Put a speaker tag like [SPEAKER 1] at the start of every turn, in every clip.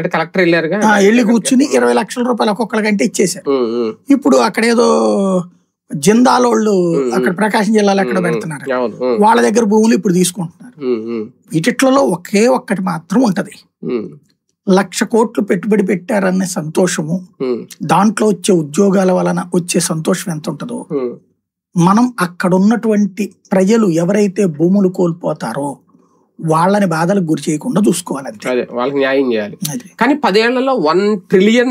[SPEAKER 1] అంటే కలెక్టర్ వెళ్ళారుగా
[SPEAKER 2] వెళ్ళి కూర్చుని 20 లక్షల రూపాయలు ఒక్కొక్కరికంటే ఇచ్చేశారు. ఇప్పుడు అక్కడేదో జిందాలోళ్ళు అక్కడ ప్రకాశం జిల్లాలో ఎక్కడ పెడుతున్నారు, వాళ్ళ దగ్గర భూములు ఇప్పుడు తీసుకుంటున్నారు. వీటిట్లలో ఒకే ఒక్కటి మాత్రం ఉంటది, 1,00,000 కోట్లు పెట్టుబడి పెట్టారనే సంతోషము, దాంట్లో వచ్చే ఉద్యోగాల వలన వచ్చే సంతోషం ఎంత ఉంటుందో, మనం అక్కడ ఉన్నటువంటి ప్రజలు ఎవరైతే భూములు కోల్పోతారో వాళ్ళని బాధలకు గురి చేయకుండా చూసుకోవాలంటే
[SPEAKER 1] వాళ్ళకి న్యాయం చేయాలి. కానీ 10 ఏళ్లలో $1 ట్రిలియన్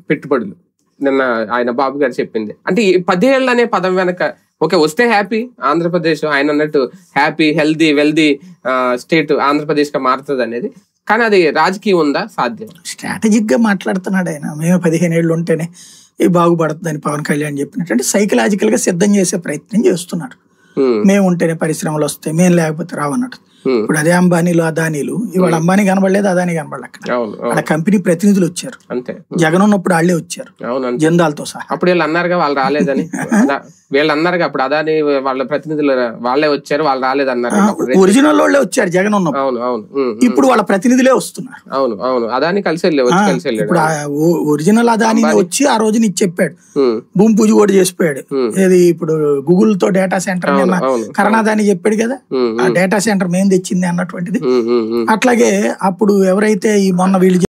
[SPEAKER 1] పెట్టుబడులు నిన్న ఆయన బాబు గారు చెప్పింది. అంటే 10 ఏళ్ళు అనే పదం వెనక ఓకే వస్తే హ్యాపీ ఆంధ్రప్రదేశ్, ఆయన అన్నట్టు happy healthy wealthy state Andhra Pradesh గా మారుతుంది అనేది, కానీ అది రాజకీయం ఉందా, సాధ్యం?
[SPEAKER 2] స్ట్రాటజిక్ గా మాట్లాడుతున్నాడు ఆయన. మేము 15 ఏళ్ళు ఉంటేనే ఇది బాగుపడుతుందని పవన్ కళ్యాణ్ చెప్పినట్టు, అంటే సైకలాజికల్ గా సిద్ధం చేసే ప్రయత్నం చేస్తున్నాడు. మేము ఉంటేనే పరిశ్రమలు వస్తాయి, మేము లేకపోతే రావన్నట్టు. ఇప్పుడు అదే అంబానీలు అదానీలు, ఇవాళ అంబానీ కనబడలేదు, అదానీ కనబడలేదు. అక్కడ కంపెనీ ప్రతినిధులు వచ్చారు, జగన్ ఉన్నప్పుడు వాళ్ళే వచ్చారు జందాలతో సహా.
[SPEAKER 1] అప్పుడు వీళ్ళు అన్నారుగా వాళ్ళు రాలేదని, వీళ్ళు అన్నారుగా అప్పుడు అదాని వాళ్ళ ప్రతినిధులు వాళ్ళే వచ్చారు, వాళ్ళు రాలేదన్నారు.
[SPEAKER 2] ఒరిజినల్ వాళ్ళే వచ్చారు జగన్ ఉన్నప్పుడు, ఇప్పుడు వాళ్ళ ప్రతినిధులే వస్తున్నారు.
[SPEAKER 1] అవును అవును, అదాని కలిసి వెళ్ళి
[SPEAKER 2] ఇప్పుడు ఒరిజినల్ అదాని వచ్చి ఆ రోజు నీకు చెప్పాడు, భూమి పూజ కూడా చేసిపోయాడు. ఏది ఇప్పుడు గూగుల్ తో డేటా సెంటర్ కరణాదాని చెప్పాడు కదా, ఆ డేటా సెంటర్ మేము తెచ్చింది అన్నటువంటిది. అట్లాగే అప్పుడు ఎవరైతే ఈ మొన్న వీళ్ళు